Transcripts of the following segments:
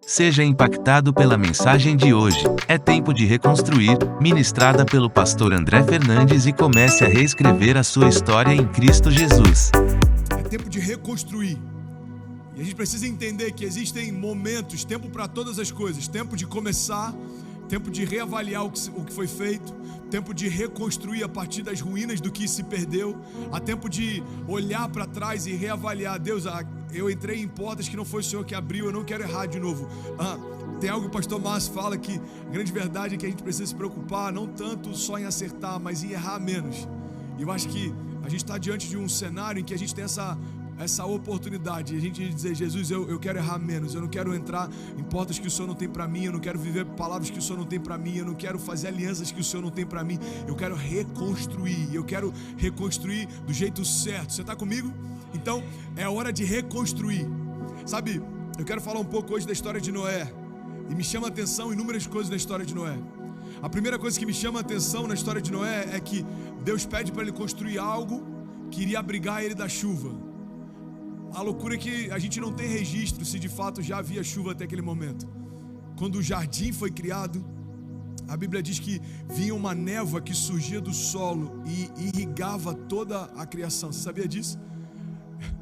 Seja impactado pela mensagem de hoje. É tempo de reconstruir, ministrada pelo pastor André Fernandes, e comece a reescrever a sua história em Cristo Jesus. É tempo de reconstruir. E a gente precisa entender que existem momentos, tempo para todas as coisas. Tempo de começar, tempo de reavaliar o que foi feito, tempo de reconstruir a partir das ruínas do que se perdeu. Há tempo de olhar para trás e reavaliar. Deus, eu entrei em portas que não foi o Senhor que abriu, eu não quero errar de novo. Tem algo que o pastor Márcio fala, que a grande verdade é que a gente precisa se preocupar não tanto só em acertar, mas em errar menos. E eu acho que a gente está diante de um cenário em que a gente tem essa oportunidade, a gente dizer: Jesus, eu quero errar menos, eu não quero entrar em portas que o Senhor não tem para mim, eu não quero viver palavras que o Senhor não tem para mim, eu não quero fazer alianças que o Senhor não tem para mim, eu quero reconstruir do jeito certo. Você está comigo? Então é hora de reconstruir. Sabe, eu quero falar um pouco hoje da história de Noé, e me chama a atenção inúmeras coisas na história de Noé. A primeira coisa que me chama a atenção na história de Noé é que Deus pede para ele construir algo que iria abrigar ele da chuva. A loucura é que a gente não tem registro se de fato já havia chuva até aquele momento. Quando o jardim foi criado, a Bíblia diz que vinha uma névoa que surgia do solo e irrigava toda a criação. Você sabia disso?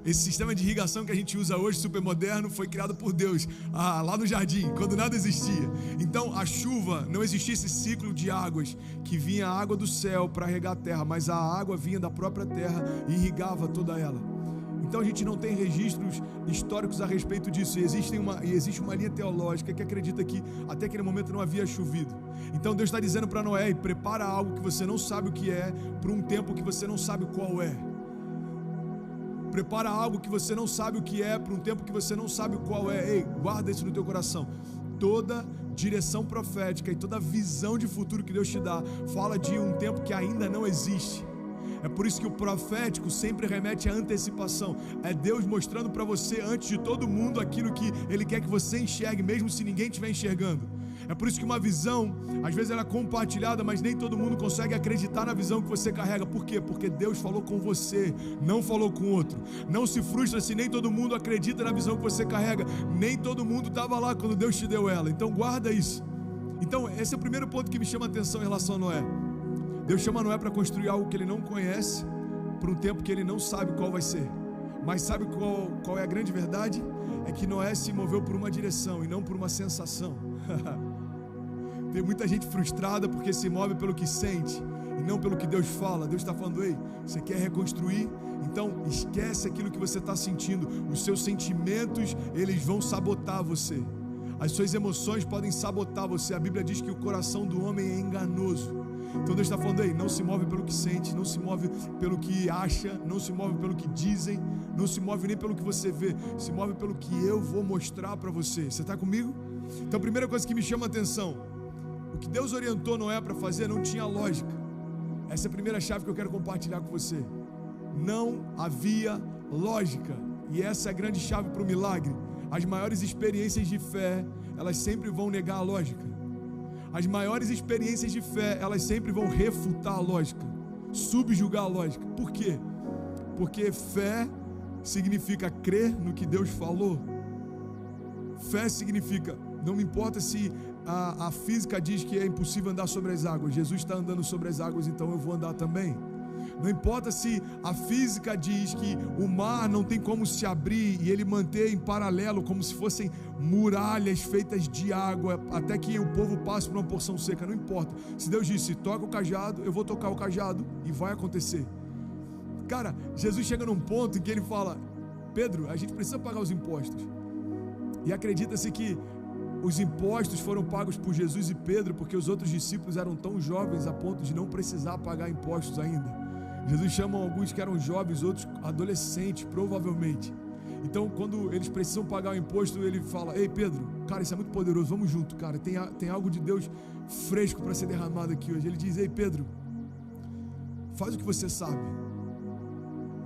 Esse sistema de irrigação que a gente usa hoje, super moderno, foi criado por Deus lá no jardim, quando nada existia. Então a chuva, não existia esse ciclo de águas, que vinha a água do céu para regar a terra, mas a água vinha da própria terra e irrigava toda ela. Então a gente não tem registros históricos a respeito disso. E existe uma linha teológica que acredita que até aquele momento não havia chovido. Então Deus está dizendo para Noé: prepara algo que você não sabe o que é, para um tempo que você não sabe qual é. Prepara algo que você não sabe o que é, para um tempo que você não sabe qual é. Ei, guarda isso no teu coração. Toda direção profética e toda visão de futuro que Deus te dá fala de um tempo que ainda não existe. É por isso que o profético sempre remete à antecipação. É Deus mostrando para você, antes de todo mundo, aquilo que Ele quer que você enxergue, mesmo se ninguém estiver enxergando. É por isso que uma visão, às vezes ela é compartilhada, mas nem todo mundo consegue acreditar na visão que você carrega. Por quê? Porque Deus falou com você, não falou com outro. Não se frustra se nem todo mundo acredita na visão que você carrega. Nem todo mundo estava lá quando Deus te deu ela. Então guarda isso. Então esse é o primeiro ponto que me chama a atenção em relação a Noé. Deus chama Noé para construir algo que ele não conhece, para um tempo que ele não sabe qual vai ser. Mas sabe qual é a grande verdade? É que Noé se moveu por uma direção e não por uma sensação. Tem muita gente frustrada porque se move pelo que sente e não pelo que Deus fala. Deus está falando: ei, você quer reconstruir? Então esquece aquilo que você está sentindo. Os seus sentimentos, eles vão sabotar você. As suas emoções podem sabotar você. A Bíblia diz que o coração do homem é enganoso. Então Deus está falando: ei, não se move pelo que sente, não se move pelo que acha, não se move pelo que dizem, não se move nem pelo que você vê, se move pelo que eu vou mostrar para você. Você está comigo? Então a primeira coisa que me chama a atenção, o que Deus orientou Noé para fazer não tinha lógica. Essa é a primeira chave que eu quero compartilhar com você. Não havia lógica. E essa é a grande chave para o milagre. As maiores experiências de fé, elas sempre vão negar a lógica. As maiores experiências de fé, elas sempre vão refutar a lógica, subjugar a lógica. Por quê? Porque fé significa crer no que Deus falou. Fé significa, não me importa se a física diz que é impossível andar sobre as águas, Jesus está andando sobre as águas, então eu vou andar também. Não importa se a física diz que o mar não tem como se abrir e ele manter em paralelo, como se fossem muralhas feitas de água, até que o povo passe por uma porção seca. Não importa. Se Deus disse: toca o cajado, eu vou tocar o cajado e vai acontecer. Cara, Jesus chega num ponto em que ele fala: Pedro, a gente precisa pagar os impostos. E acredita-se que os impostos foram pagos por Jesus e Pedro porque os outros discípulos eram tão jovens a ponto de não precisar pagar impostos ainda. Jesus chama alguns que eram jovens, outros adolescentes, provavelmente. Então, quando eles precisam pagar o imposto, ele fala: ei, Pedro, cara, isso é muito poderoso, vamos junto, cara. Tem algo de Deus fresco para ser derramado aqui hoje. Ele diz: ei, Pedro, faz o que você sabe.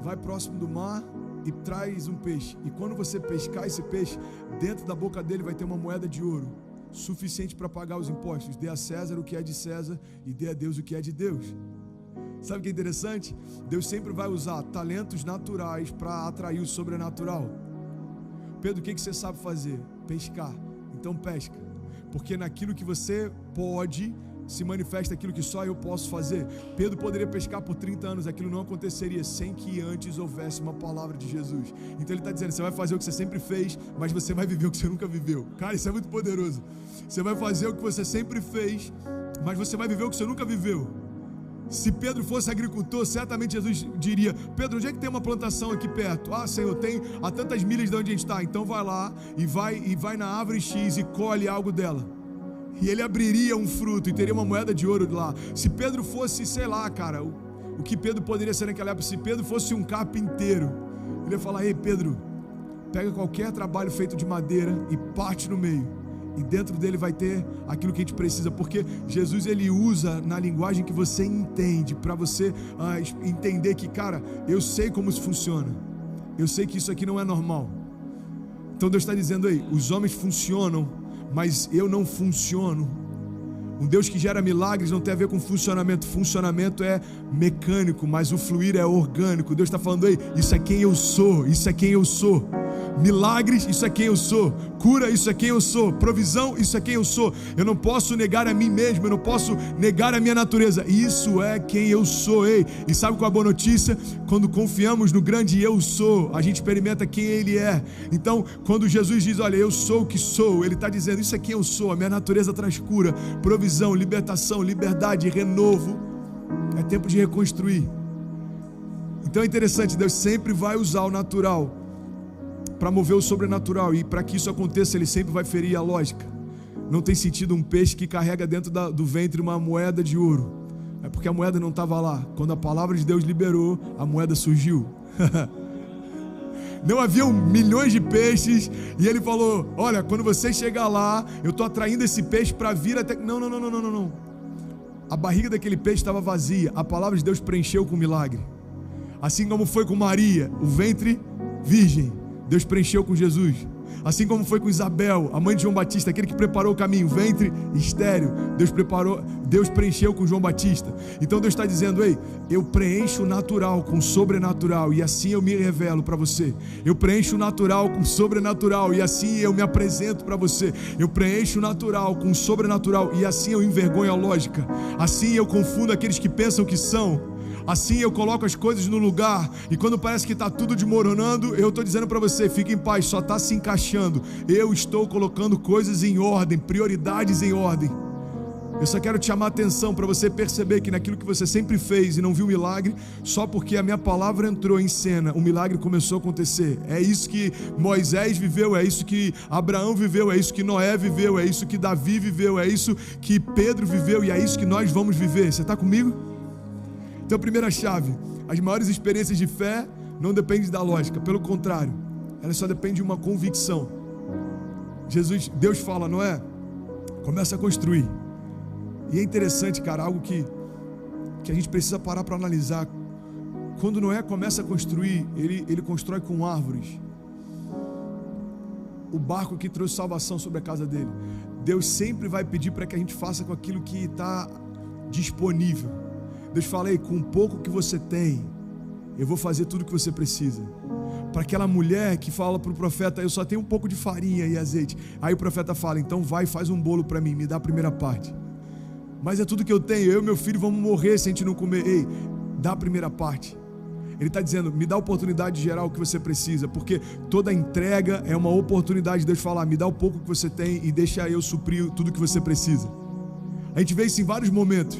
Vai próximo do mar e traz um peixe. E quando você pescar esse peixe, dentro da boca dele vai ter uma moeda de ouro, suficiente para pagar os impostos. Dê a César o que é de César e dê a Deus o que é de Deus. Sabe o que é interessante? Deus sempre vai usar talentos naturais para atrair o sobrenatural. Pedro, o que você sabe fazer? Pescar. Então pesca, porque naquilo que você pode se manifesta aquilo que só eu posso fazer. Pedro poderia pescar por 30 anos, aquilo não aconteceria sem que antes houvesse uma palavra de Jesus. Então ele está dizendo, você vai fazer o que você sempre fez, mas você vai viver o que você nunca viveu. Cara, isso é muito poderoso. Você vai fazer o que você sempre fez, mas você vai viver o que você nunca viveu. Se Pedro fosse agricultor, certamente Jesus diria, Pedro, onde é que tem uma plantação aqui perto? Ah, Senhor, tem a tantas milhas de onde a gente está. Então vai lá e vai na árvore X e colhe algo dela. E ele abriria um fruto e teria uma moeda de ouro lá. Se Pedro fosse, sei lá, cara, o que Pedro poderia ser naquela época? Se Pedro fosse um carpinteiro, ele ia falar, ei Pedro, pega qualquer trabalho feito de madeira e parte no meio. E dentro dele vai ter aquilo que a gente precisa. Porque Jesus, ele usa na linguagem que você entende, para você entender que, cara, eu sei como isso funciona. Eu sei que isso aqui não é normal. Então Deus está dizendo aí, os homens funcionam, mas eu não funciono. Um Deus que gera milagres não tem a ver com funcionamento. Funcionamento é mecânico, mas o fluir é orgânico. Deus está falando aí, isso é quem eu sou, isso é quem eu sou. Milagres, isso é quem eu sou. Cura, isso é quem eu sou. Provisão, isso é quem eu sou. Eu não posso negar a mim mesmo, eu não posso negar a minha natureza. Isso é quem eu sou, ei. E sabe qual é a boa notícia? Quando confiamos no grande eu sou, a gente experimenta quem ele é. Então, quando Jesus diz, olha, eu sou o que sou, ele está dizendo, isso é quem eu sou. A minha natureza traz cura, provisão, libertação, liberdade, renovo. É tempo de reconstruir. Então é interessante, Deus sempre vai usar o natural para mover o sobrenatural, e para que isso aconteça, ele sempre vai ferir a lógica. Não tem sentido um peixe que carrega dentro do ventre uma moeda de ouro. É porque a moeda não estava lá. Quando a palavra de Deus liberou, a moeda surgiu. Não haviam milhões de peixes, e ele falou, olha, quando você chegar lá, eu estou atraindo esse peixe para vir até... Não. A barriga daquele peixe estava vazia, a palavra de Deus preencheu com milagre. Assim como foi com Maria, o ventre virgem, Deus preencheu com Jesus. Assim como foi com Isabel, a mãe de João Batista, aquele que preparou o caminho, ventre estéril, Deus preencheu com João Batista. Então Deus está dizendo, ei, eu preencho o natural com o sobrenatural, e assim eu me revelo para você. Eu preencho o natural com o sobrenatural, e assim eu me apresento para você. Eu preencho o natural com o sobrenatural, e assim eu envergonho a lógica. Assim eu confundo aqueles que pensam que são. Assim eu coloco as coisas no lugar, e quando parece que está tudo desmoronando, eu estou dizendo para você, fique em paz, só está se encaixando. Eu estou colocando coisas em ordem, prioridades em ordem. Eu só quero te chamar a atenção para você perceber que naquilo que você sempre fez e não viu milagre, só porque a minha palavra entrou em cena, o milagre começou a acontecer. É isso que Moisés viveu, é isso que Abraão viveu, é isso que Noé viveu, é isso que Davi viveu, é isso que Pedro viveu, e é isso que nós vamos viver. Você está comigo? Então, a primeira chave, as maiores experiências de fé não dependem da lógica, pelo contrário, elas só dependem de uma convicção. Deus fala, Noé, começa a construir. E é interessante, cara, algo que a gente precisa parar para analisar. Quando Noé começa a construir, ele constrói com árvores. O barco que trouxe salvação sobre a casa dele. Deus sempre vai pedir para que a gente faça com aquilo que está disponível. Deus fala, ei, com o pouco que você tem, eu vou fazer tudo o que você precisa. Para aquela mulher que fala para o profeta, eu só tenho um pouco de farinha e azeite. Aí o profeta fala, então vai, faz um bolo para mim, me dá a primeira parte. Mas é tudo que eu tenho, eu e meu filho vamos morrer se a gente não comer. Ei, dá a primeira parte. Ele está dizendo, me dá a oportunidade de gerar o que você precisa, porque toda entrega é uma oportunidade de Deus falar, me dá o pouco que você tem e deixa eu suprir tudo que você precisa. A gente vê isso em vários momentos.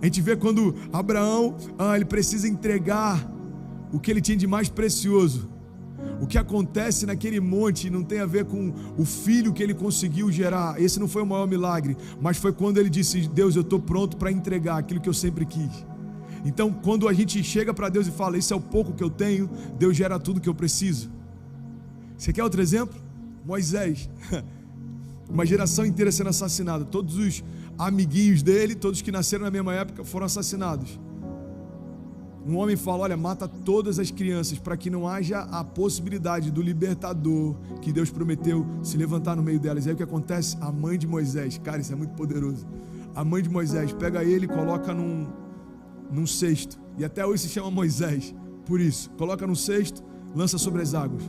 A gente vê quando Abraão, ele precisa entregar o que ele tinha de mais precioso. O que acontece naquele monte não tem a ver com o filho que ele conseguiu gerar. Esse não foi o maior milagre, mas foi quando ele disse, Deus, eu estou pronto para entregar aquilo que eu sempre quis. Então, quando a gente chega para Deus e fala, isso é o pouco que eu tenho, Deus gera tudo que eu preciso. Você quer outro exemplo? Moisés. Uma geração inteira sendo assassinada. Todos os amiguinhos dele, todos que nasceram na mesma época, foram assassinados. Um homem fala, olha, mata todas as crianças, para que não haja a possibilidade do libertador que Deus prometeu se levantar no meio delas. E aí o que acontece? A mãe de Moisés, cara, isso é muito poderoso. A mãe de Moisés pega ele e coloca num cesto, e até hoje se chama Moisés, por isso, coloca num cesto, lança sobre as águas.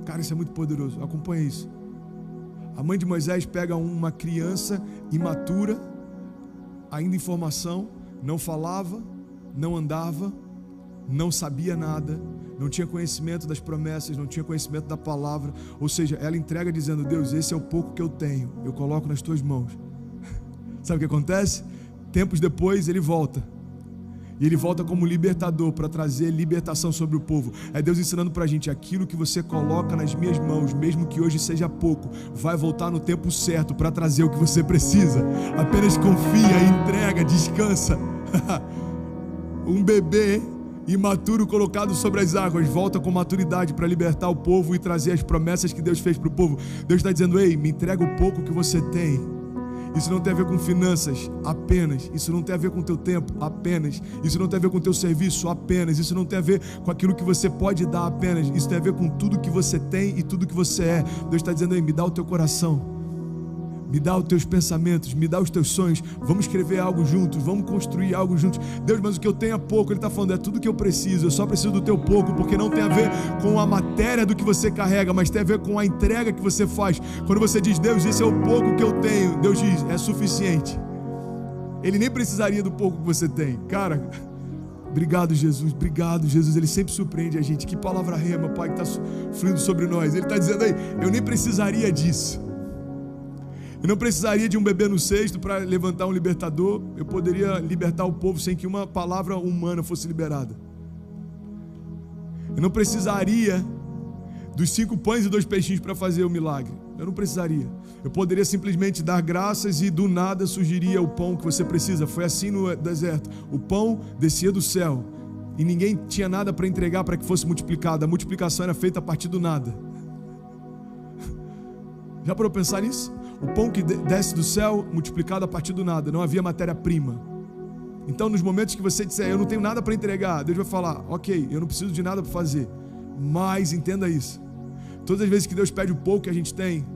Cara, isso é muito poderoso, acompanha isso. A mãe de Moisés pega uma criança imatura, ainda em formação, não falava, não andava, não sabia nada, não tinha conhecimento das promessas, não tinha conhecimento da palavra. Ou seja, ela entrega dizendo: Deus, esse é o pouco que eu tenho, eu coloco nas tuas mãos. Sabe o que acontece? Tempos depois ele volta. E ele volta como libertador para trazer libertação sobre o povo. É Deus ensinando para a gente: aquilo que você coloca nas minhas mãos, mesmo que hoje seja pouco, vai voltar no tempo certo para trazer o que você precisa. Apenas confia, entrega, descansa. Um bebê imaturo colocado sobre as águas volta com maturidade para libertar o povo e trazer as promessas que Deus fez para o povo. Deus está dizendo: ei, me entrega o pouco que você tem. Isso não tem a ver com finanças, apenas. Isso não tem a ver com o teu tempo, apenas. Isso não tem a ver com o teu serviço, apenas. Isso não tem a ver com aquilo que você pode dar, apenas. Isso tem a ver com tudo que você tem e tudo que você é. Deus está dizendo: aí, me dá o teu coração, me dá os teus pensamentos, me dá os teus sonhos. Vamos escrever algo juntos, vamos construir algo juntos. Deus, mas o que eu tenho é pouco. Ele está falando: é tudo que eu preciso, eu só preciso do teu pouco, porque não tem a ver com a matéria do que você carrega, mas tem a ver com a entrega que você faz. Quando você diz: Deus, esse é o pouco que eu tenho, Deus diz: é suficiente. Ele nem precisaria do pouco que você tem. Cara, obrigado, Jesus, obrigado, Jesus. Ele sempre surpreende a gente. Que palavra rema, Pai, que está fluindo sobre nós. Ele está dizendo aí: eu nem precisaria disso. Eu não precisaria de um bebê no cesto para levantar um libertador. Eu poderia libertar o povo sem que uma palavra humana fosse liberada. Eu não precisaria dos 5 pães e 2 peixinhos para fazer o milagre. Eu não precisaria. Eu poderia simplesmente dar graças e do nada surgiria o pão que você precisa. Foi assim no deserto. O pão descia do céu e ninguém tinha nada para entregar para que fosse multiplicado. A multiplicação era feita a partir do nada. Já parou para pensar nisso? O pão que desce do céu, multiplicado a partir do nada. Não havia matéria-prima. Então, nos momentos que você disser: eu não tenho nada para entregar, Deus vai falar: ok, eu não preciso de nada para fazer. Mas entenda isso: todas as vezes que Deus pede o pouco que a gente tem,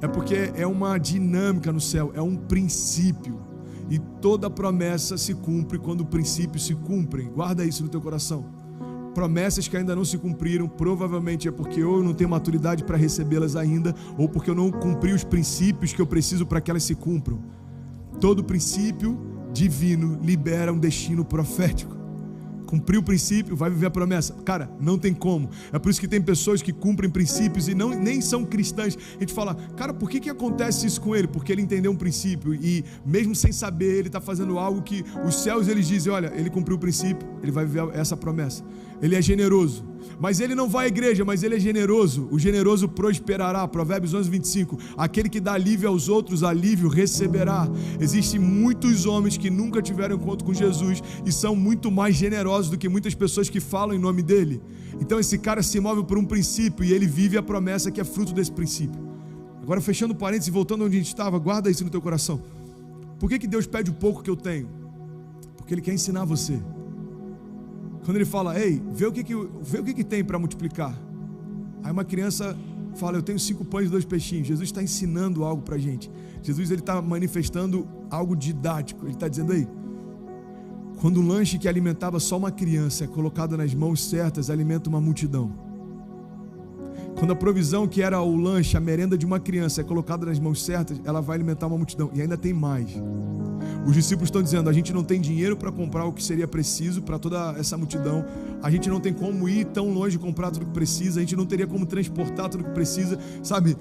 é porque é uma dinâmica no céu, é um princípio. E toda promessa se cumpre quando o princípio se cumpre. Guarda isso no teu coração. Promessas que ainda não se cumpriram, provavelmente é porque ou eu não tenho maturidade para recebê-las ainda, ou porque eu não cumpri os princípios que eu preciso para que elas se cumpram. Todo princípio divino libera um destino profético. Cumpriu o princípio, vai viver a promessa. Cara, não tem como. É por isso que tem pessoas que cumprem princípios e nem são cristãs. A gente fala: cara, por que acontece isso com ele? Porque ele entendeu um princípio e mesmo sem saber, ele está fazendo algo que os céus, eles dizem: olha, ele cumpriu o princípio, ele vai viver essa promessa. Ele é generoso, mas ele não vai à igreja, mas ele é generoso. O generoso prosperará. Provérbios 11:25. Aquele que dá alívio aos outros, alívio receberá. Existem muitos homens que nunca tiveram encontro com Jesus e são muito mais generosos do que muitas pessoas que falam em nome dele. Então esse cara se move por um princípio e ele vive a promessa que é fruto desse princípio. Agora, fechando parênteses e voltando onde a gente estava, guarda isso no teu coração. Por que Deus pede o pouco que eu tenho? Porque Ele quer ensinar você. Quando Ele fala: ei, vê o que tem para multiplicar. Aí uma criança fala: eu tenho 5 pães e 2 peixinhos. Jesus está ensinando algo para a gente. Jesus, ele está manifestando algo didático. Ele está dizendo: aí, quando um lanche que alimentava só uma criança é colocado nas mãos certas, alimenta uma multidão. Quando a provisão que era o lanche, a merenda de uma criança é colocada nas mãos certas, ela vai alimentar uma multidão. E ainda tem mais. Os discípulos estão dizendo: a gente não tem dinheiro para comprar o que seria preciso para toda essa multidão. A gente não tem como ir tão longe e comprar tudo que precisa. A gente não teria como transportar tudo que precisa. Sabe,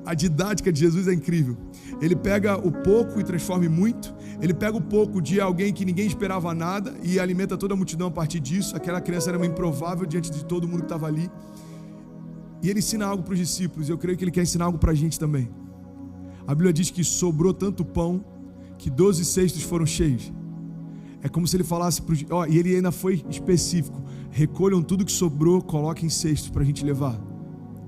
a didática de Jesus é incrível. Ele pega o pouco e transforma em muito. Ele pega o pouco de alguém que ninguém esperava nada e alimenta toda a multidão a partir disso. Aquela criança era uma improvável diante de todo mundo que estava ali. E ele ensina algo para os discípulos, e eu creio que ele quer ensinar algo para a gente também. A Bíblia diz que sobrou tanto pão que 12 cestos foram cheios. É como se ele falasse para os... e ele ainda foi específico: recolham tudo que sobrou, coloquem em cestos para a gente levar.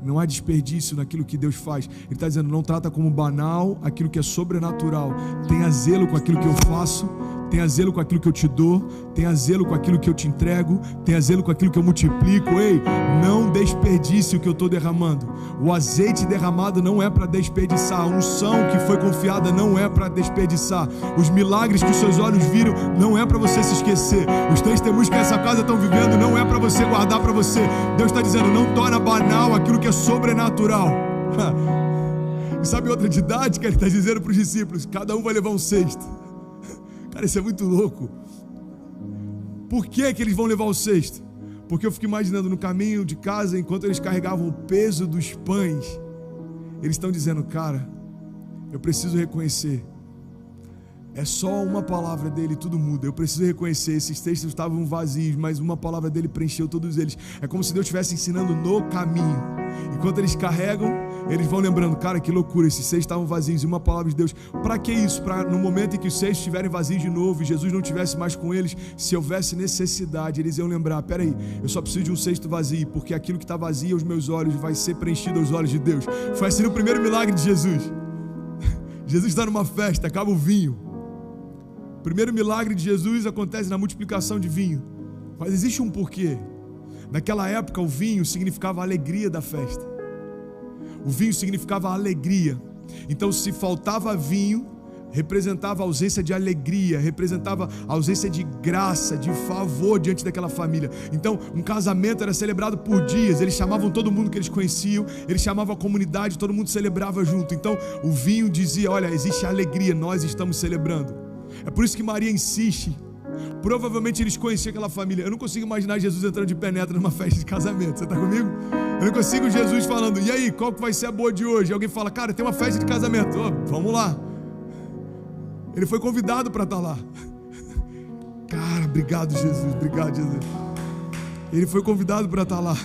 Não há desperdício naquilo que Deus faz. Ele está dizendo: não trata como banal aquilo que é sobrenatural. Tenha zelo com aquilo que eu faço. Tenha zelo com aquilo que eu te dou. Tenha zelo com aquilo que eu te entrego. Tenha zelo com aquilo que eu multiplico. Ei, não desperdice o que eu estou derramando. O azeite derramado não é para desperdiçar. A unção que foi confiada não é para desperdiçar. Os milagres que os seus olhos viram não é para você se esquecer. Os testemunhos que essa casa estão vivendo não é para você guardar para você. Deus está dizendo: não torna banal aquilo que é sobrenatural. E sabe outra didática? Ele está dizendo para os discípulos: cada um vai levar um cesto. Cara, isso é muito louco. Por que eles vão levar o cesto? Porque eu fico imaginando no caminho de casa, enquanto eles carregavam o peso dos pães, eles estão dizendo: cara, eu preciso reconhecer, é só uma palavra dele e tudo muda. Eu preciso reconhecer, esses textos estavam vazios, mas uma palavra dele preencheu todos eles. É como se Deus estivesse ensinando no caminho. Enquanto eles carregam, eles vão lembrando: cara, que loucura, esses seis estavam vazios e uma palavra de Deus. Para que isso? Para no momento em que os seis estiverem vazios de novo e Jesus não estivesse mais com eles, se houvesse necessidade, eles iam lembrar: peraí, eu só preciso de um cesto vazio, porque aquilo que está vazio aos meus olhos vai ser preenchido aos olhos de Deus. Foi assim o primeiro milagre de Jesus. Jesus está numa festa, acaba o vinho. O primeiro milagre de Jesus acontece na multiplicação de vinho. Mas existe um porquê. Naquela época o vinho significava a alegria da festa. O vinho significava a alegria. Então se faltava vinho, representava a ausência de alegria, representava a ausência de graça, de favor diante daquela família. Então um casamento era celebrado por dias. Eles chamavam todo mundo que eles conheciam, eles chamavam a comunidade, todo mundo celebrava junto. Então o vinho dizia: olha, existe alegria, nós estamos celebrando. É por isso que Maria insiste. Provavelmente eles conheciam aquela família. Eu não consigo imaginar Jesus entrando de penetra numa festa de casamento. Você está comigo? Eu não consigo Jesus falando: e aí, qual que vai ser a boa de hoje? E alguém fala: cara, tem uma festa de casamento. Oh, vamos lá. Ele foi convidado para estar lá. Cara, obrigado Jesus, obrigado Jesus. Ele foi convidado para estar lá.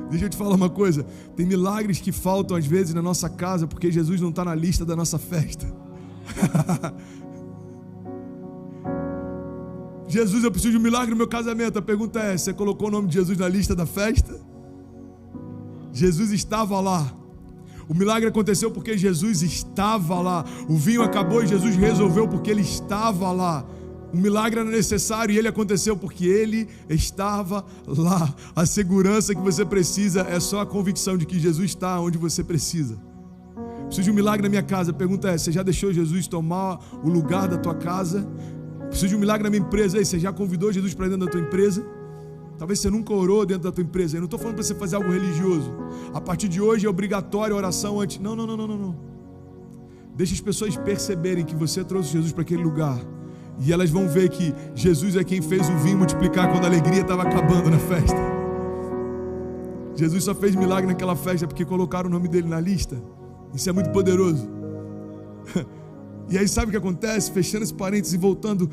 Deixa eu te falar uma coisa: tem milagres que faltam às vezes na nossa casa porque Jesus não está na lista da nossa festa. Jesus, eu preciso de um milagre no meu casamento. A pergunta é: você colocou o nome de Jesus na lista da festa? Jesus estava lá. O milagre aconteceu porque Jesus estava lá. O vinho acabou e Jesus resolveu porque ele estava lá. O milagre era necessário e ele aconteceu porque ele estava lá. A segurança que você precisa é só a convicção de que Jesus está onde você precisa. Preciso de um milagre na minha casa. A pergunta é: você já deixou Jesus tomar o lugar da tua casa? Preciso de um milagre na minha empresa. Aí, você já convidou Jesus para dentro da tua empresa? Talvez você nunca orou dentro da tua empresa. Eu não estou falando para você fazer algo religioso. A partir de hoje é obrigatório a oração antes. Não. Deixa as pessoas perceberem que você trouxe Jesus para aquele lugar. E elas vão ver que Jesus é quem fez o vinho multiplicar quando a alegria estava acabando na festa. Jesus só fez milagre naquela festa porque colocaram o nome dele na lista. Isso é muito poderoso. E aí sabe o que acontece? Fechando esse parênteses e voltando,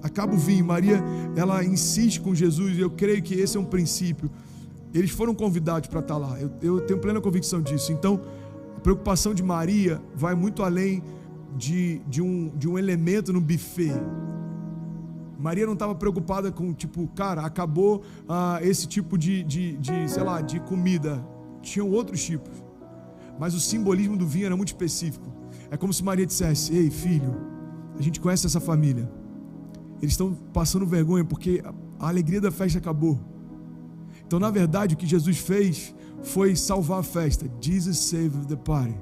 acaba o vinho. Maria, ela insiste com Jesus, e eu creio que esse é um princípio. Eles foram convidados para estar lá, eu tenho plena convicção disso. Então a preocupação de Maria vai muito além de um elemento no buffet. Maria não estava preocupada com tipo, cara, acabou esse tipo de comida. Tinham outros tipos, mas o simbolismo do vinho era muito específico. É como se Maria dissesse: ei filho, a gente conhece essa família, eles estão passando vergonha porque a alegria da festa acabou. Então na verdade o que Jesus fez foi salvar a festa. Jesus saved the party.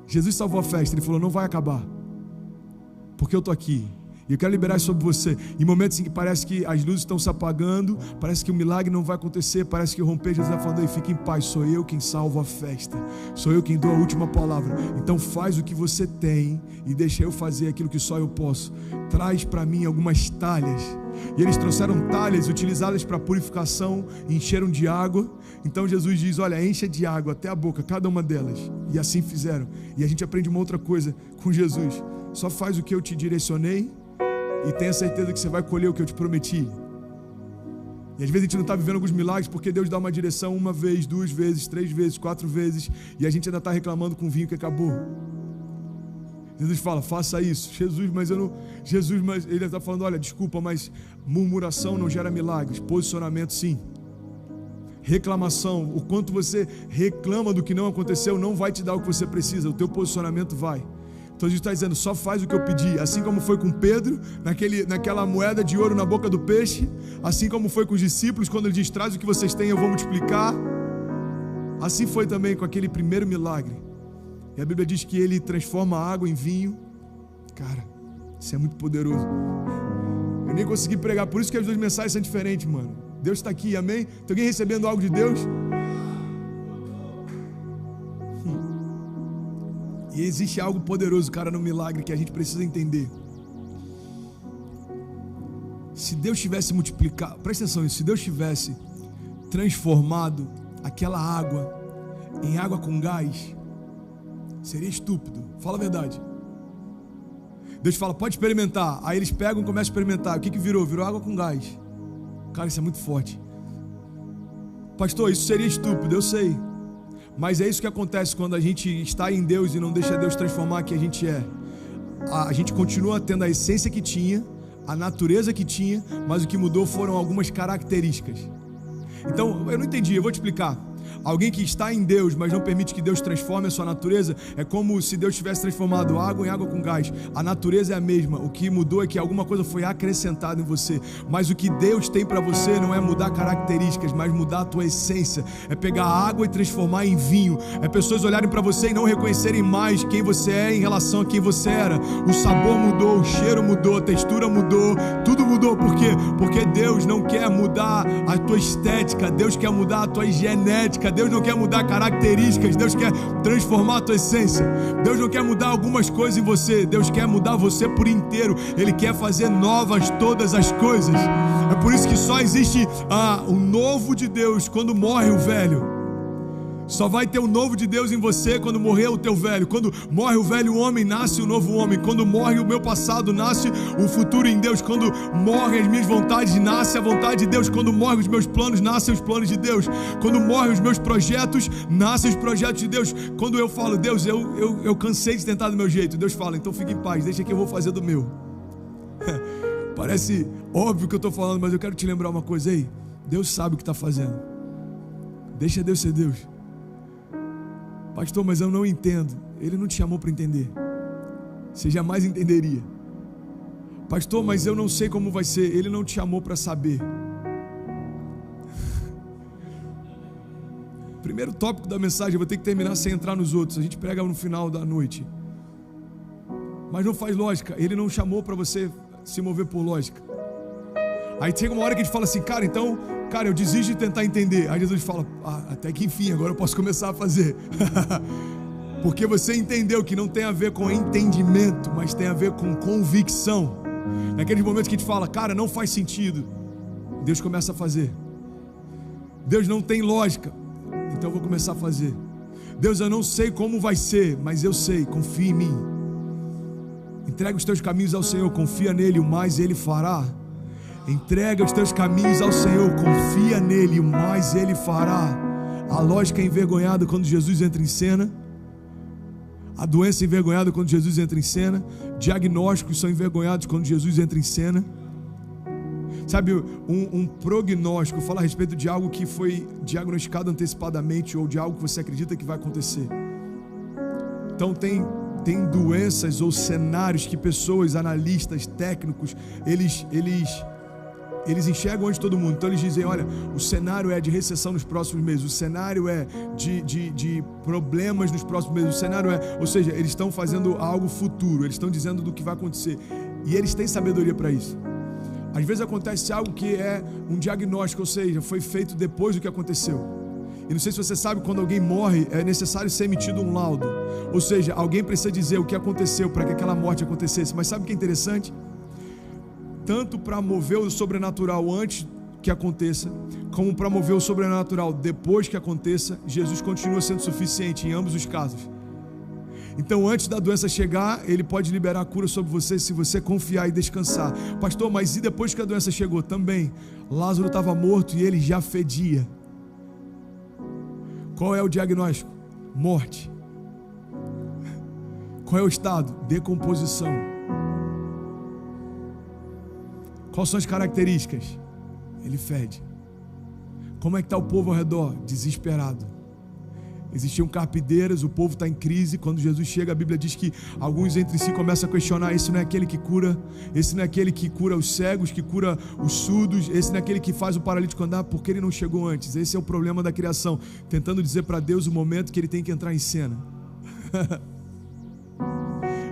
Jesus salvou a festa. Ele falou: não vai acabar, porque eu estou aqui. E eu quero liberar isso sobre você. Em momentos em que parece que as luzes estão se apagando, parece que o milagre não vai acontecer, parece que romper, Jesus está falando: ei, fique em paz, sou eu quem salvo a festa, sou eu quem dou a última palavra. Então faz o que você tem e deixa eu fazer aquilo que só eu posso. Traz para mim algumas talhas. E eles trouxeram talhas utilizadas para purificação, encheram de água. Então Jesus diz: olha, encha de água até a boca, cada uma delas. E assim fizeram. E a gente aprende uma outra coisa com Jesus: só faz o que eu te direcionei e tenha certeza que você vai colher o que eu te prometi. E às vezes a gente não está vivendo alguns milagres porque Deus dá uma direção uma vez, 2 vezes, 3 vezes, 4 vezes, e a gente ainda está reclamando com o vinho que acabou. Jesus fala: faça isso. mas ele está falando: olha, desculpa, mas murmuração não gera milagres. Posicionamento sim. Reclamação, o quanto você reclama do que não aconteceu, não vai te dar o que você precisa. O teu posicionamento vai. Então Jesus está dizendo: só faz o que eu pedi. Assim como foi com Pedro, naquela moeda de ouro na boca do peixe. Assim como foi com os discípulos, quando ele diz: traz o que vocês têm, eu vou multiplicar. Assim foi também com aquele primeiro milagre. E a Bíblia diz que ele transforma a água em vinho. Cara, isso é muito poderoso. Eu nem consegui pregar, por isso que as 2 mensagens são diferentes, mano. Deus está aqui, amém? Tem alguém recebendo algo de Deus? E existe algo poderoso, cara, no milagre que a gente precisa entender. Se Deus tivesse multiplicado, presta atenção nisso, se Deus tivesse transformado aquela água em água com gás, seria estúpido. Fala a verdade. Deus fala, pode experimentar. Aí eles pegam e começam a experimentar. O que virou? Virou água com gás. Cara, isso é muito forte. Pastor, isso seria estúpido, eu sei. Mas é isso que acontece quando a gente está em Deus e não deixa Deus transformar quem a gente é. A gente continua tendo a essência que tinha, a natureza que tinha, mas o que mudou foram algumas características. Então, eu não entendi, eu vou te explicar. Alguém que está em Deus, mas não permite que Deus transforme a sua natureza, é como se Deus tivesse transformado água em água com gás. A natureza é a mesma, o que mudou é que alguma coisa foi acrescentada em você. Mas o que Deus tem para você não é mudar características, mas mudar a tua essência. É pegar água e transformar em vinho. É pessoas olharem para você e não reconhecerem mais quem você é em relação a quem você era. O sabor mudou, o cheiro mudou, a textura mudou, tudo mudou. Por quê? Porque Deus não quer mudar a tua estética, Deus quer mudar a tua genética. Deus não quer mudar características, Deus quer transformar a tua essência. Deus não quer mudar algumas coisas em você, Deus quer mudar você por inteiro. Ele quer fazer novas todas as coisas. É por isso que só existe o novo de Deus quando morre o velho. Só vai ter o novo de Deus em você quando morrer o teu velho. Quando morre o velho homem, nasce o novo homem. Quando morre o meu passado, nasce o futuro em Deus. Quando morrem as minhas vontades, nasce a vontade de Deus. Quando morrem os meus planos, nascem os planos de Deus. Quando morrem os meus projetos, nascem os projetos de Deus. Quando eu falo, Deus, eu cansei de tentar do meu jeito, Deus fala, então fique em paz, deixa que eu vou fazer do meu. Parece óbvio que eu estou falando, mas eu quero te lembrar uma coisa aí. Deus sabe o que está fazendo. Deixa Deus ser Deus. Pastor, mas eu não entendo. Ele não te chamou para entender. Você jamais entenderia. Pastor, mas eu não sei como vai ser. Ele não te chamou para saber. Primeiro tópico da mensagem, eu vou ter que terminar sem entrar nos outros. A gente prega no final da noite. Mas não faz lógica. Ele não chamou para você se mover por lógica. Aí chega uma hora que a gente fala assim, cara, eu desisto de tentar entender. Aí Jesus fala, até que enfim, agora eu posso começar a fazer. Porque você entendeu que não tem a ver com entendimento, mas tem a ver com convicção. Naqueles momentos que a gente fala, cara, não faz sentido, Deus começa a fazer. Deus não tem lógica, então eu vou começar a fazer. Deus, eu não sei como vai ser, mas eu sei, confia em mim. Entrega os teus caminhos ao Senhor, confia nele, o mais ele fará. Entrega os teus caminhos ao Senhor, confia nele, o mais ele fará. A lógica é envergonhada quando Jesus entra em cena. A doença é envergonhada quando Jesus entra em cena. Diagnósticos são envergonhados quando Jesus entra em cena. Sabe, um prognóstico fala a respeito de algo que foi diagnosticado antecipadamente ou de algo que você acredita que vai acontecer. Então tem doenças ou cenários que pessoas, analistas, técnicos, eles enxergam antes de todo mundo. Então eles dizem, olha, o cenário é de recessão nos próximos meses, o cenário é de problemas nos próximos meses, o cenário é, ou seja, eles estão fazendo algo futuro, eles estão dizendo do que vai acontecer, e eles têm sabedoria para isso. Às vezes acontece algo que é um diagnóstico, ou seja, foi feito depois do que aconteceu. E não sei se você sabe, quando alguém morre, é necessário ser emitido um laudo, ou seja, alguém precisa dizer o que aconteceu para que aquela morte acontecesse. Mas sabe o que é interessante? Tanto para mover o sobrenatural antes que aconteça, como para mover o sobrenatural depois que aconteça, Jesus continua sendo suficiente em ambos os casos. Então, antes da doença chegar, Ele pode liberar a cura sobre você se você confiar e descansar. Pastor, mas e depois que a doença chegou? Também, Lázaro estava morto e ele já fedia. Qual é o diagnóstico? Morte. Qual é o estado? Decomposição. Quais são as características? Ele fede. Como é que está o povo ao redor? Desesperado. Existiam carpideiras, o povo está em crise. Quando Jesus chega, a Bíblia diz que alguns entre si começam a questionar: esse não é aquele que cura? Esse não é aquele que cura os cegos, que cura os surdos? Esse não é aquele que faz o paralítico andar? Porque ele não chegou antes? Esse é o problema da criação, tentando dizer para Deus o momento que ele tem que entrar em cena.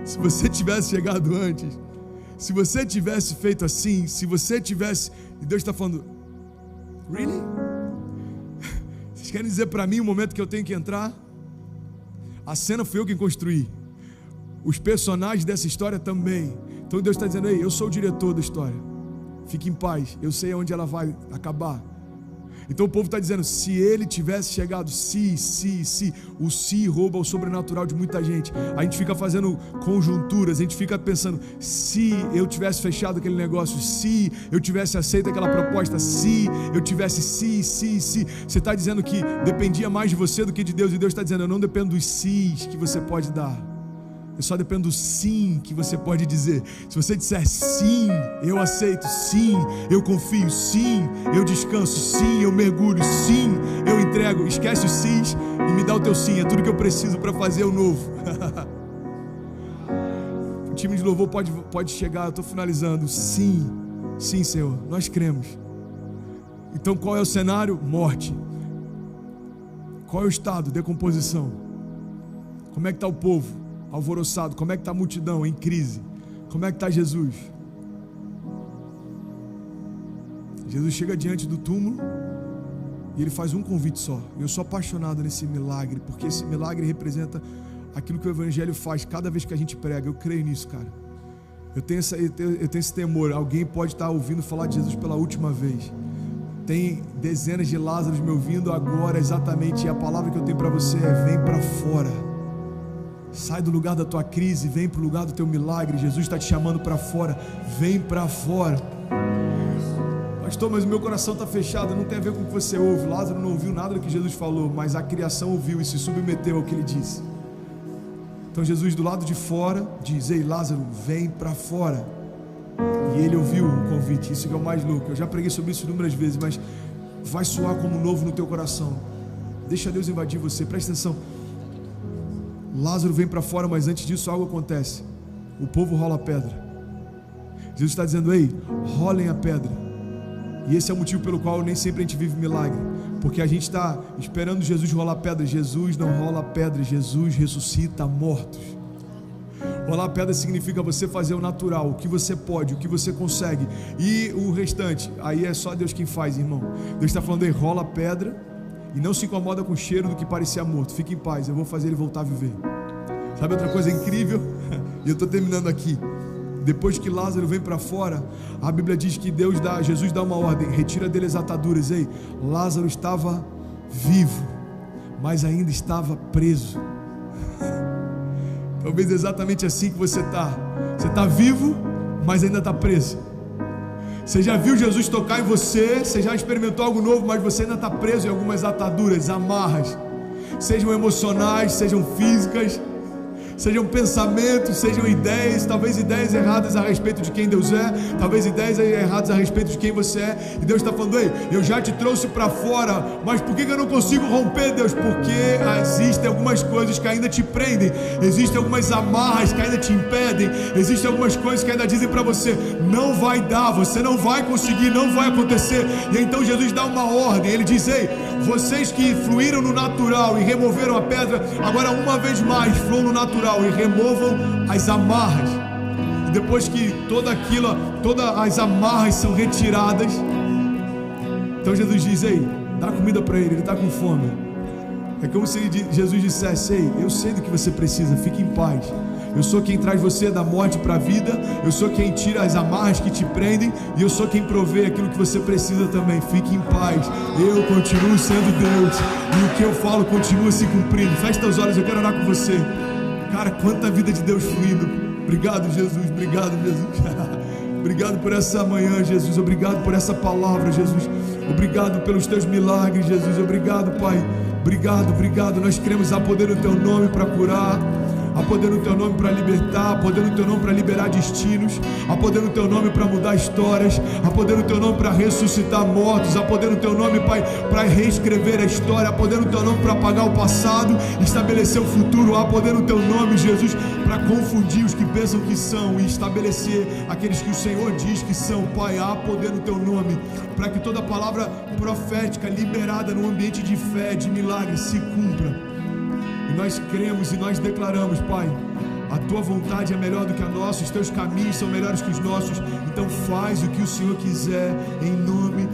Se você tivesse chegado antes, se você tivesse feito assim, se você tivesse... E Deus está falando: really? Vocês querem dizer para mim o momento que eu tenho que entrar? A cena fui eu quem construí. os personagens dessa história também. Então Deus está dizendo: ei, eu sou o diretor da história, fique em paz, eu sei onde ela vai acabar. Então o povo está dizendo: se ele tivesse chegado, o se rouba o sobrenatural de muita gente. A gente fica fazendo conjunturas, a gente fica pensando: se eu tivesse fechado aquele negócio, se eu tivesse aceito aquela proposta, se eu tivesse, se. Você está dizendo que dependia mais de você do que de Deus, e Deus está dizendo: eu não dependo dos sis que você pode dar, eu só dependo do sim que você pode dizer. Se você disser sim, eu aceito, sim, eu confio, sim, eu descanso, sim, eu mergulho, sim, eu entrego. Esquece o sim e me dá o teu sim, é tudo que eu preciso para fazer o novo. O time de louvor pode chegar, eu estou finalizando. Sim, sim, Senhor, nós cremos. Então qual é o cenário? Morte. Qual é o estado? Decomposição. Como é que está o povo? Alvoroçado. Como é que está a multidão? Em crise. Como é que está Jesus? Jesus chega diante do túmulo e ele faz um convite só. Eu sou apaixonado nesse milagre, porque esse milagre representa aquilo que o Evangelho faz cada vez que a gente prega. Eu creio nisso, cara. Eu tenho esse temor. Alguém pode estar ouvindo falar de Jesus pela última vez. Tem dezenas de Lázaros me ouvindo agora exatamente, e a palavra que eu tenho para você é: vem para fora. Sai do lugar da tua crise, vem para o lugar do teu milagre. Jesus está te chamando para fora, vem para fora. Pastor, mas o meu coração está fechado. Não tem a ver com o que você ouve. Lázaro não ouviu nada do que Jesus falou, mas a criação ouviu e se submeteu ao que ele disse. Então Jesus do lado de fora diz: ei, Lázaro, vem para fora. E ele ouviu o convite. Isso que é o mais louco. Eu já preguei sobre isso inúmeras vezes, mas vai soar como novo no teu coração. Deixa Deus invadir você, presta atenção. Lázaro vem para fora, mas antes disso algo acontece. O povo rola a pedra. Jesus está dizendo: ei, rolem a pedra. E esse é o motivo pelo qual nem sempre a gente vive milagre, porque a gente está esperando Jesus rolar pedra. Jesus não rola pedra, Jesus ressuscita mortos. Rolar pedra significa você fazer o natural, o que você pode, o que você consegue, e o restante, aí é só Deus quem faz, irmão. Deus está falando: ei, rola a pedra. E não se incomoda com o cheiro do que parecia morto. Fique em paz, eu vou fazer ele voltar a viver. Sabe outra coisa incrível? E eu estou terminando aqui. Depois que Lázaro vem para fora, a Bíblia diz que Jesus dá uma ordem: retira dele as ataduras. Ei, Lázaro estava vivo, mas ainda estava preso. Talvez exatamente assim que você está. Você está vivo, mas ainda está preso. Você já viu Jesus tocar em você, você já experimentou algo novo, mas você ainda está preso em algumas ataduras, amarras, sejam emocionais, sejam físicas, sejam pensamentos, sejam ideias, talvez ideias erradas a respeito de quem Deus é, talvez ideias erradas a respeito de quem você é, e Deus está falando: ei, eu já te trouxe para fora, mas por que eu não consigo romper, Deus? Porque existem algumas coisas que ainda te prendem, existem algumas amarras que ainda te impedem, existem algumas coisas que ainda dizem para você: não vai dar, você não vai conseguir, não vai acontecer. E então Jesus dá uma ordem, ele diz: ei, vocês que fluíram no natural e removeram a pedra, agora uma vez mais fluam no natural e removam as amarras. E depois que todas as amarras são retiradas, então Jesus diz: ei, dá comida para ele está com fome. É como se Jesus dissesse: ei, eu sei do que você precisa, fique em paz. Eu sou quem traz você da morte para a vida, eu sou quem tira as amarras que te prendem, e eu sou quem provê aquilo que você precisa também. Fique em paz, eu continuo sendo Deus, e o que eu falo continua se cumprindo. Feche teus olhos, eu quero orar com você. Cara, quanta vida de Deus fluindo. Obrigado, Jesus, obrigado, Jesus. Obrigado por essa manhã, Jesus. Obrigado por essa palavra, Jesus. Obrigado pelos teus milagres, Jesus. Obrigado, Pai. Obrigado, obrigado. Nós queremos há poder no teu nome para curar, há poder no teu nome para libertar, há poder no teu nome para liberar destinos, há poder no teu nome para mudar histórias, há poder no teu nome para ressuscitar mortos, há poder no teu nome, Pai, para reescrever a história, há poder no teu nome para apagar o passado, estabelecer o futuro, há poder no teu nome, Jesus, para confundir os que pensam que são e estabelecer aqueles que o Senhor diz que são. Pai, há poder no teu nome para que toda palavra profética liberada no ambiente de fé, de milagre, se cumpra. E nós cremos e nós declaramos, Pai, a tua vontade é melhor do que a nossa, os teus caminhos são melhores que os nossos. Então faz o que o Senhor quiser, em nome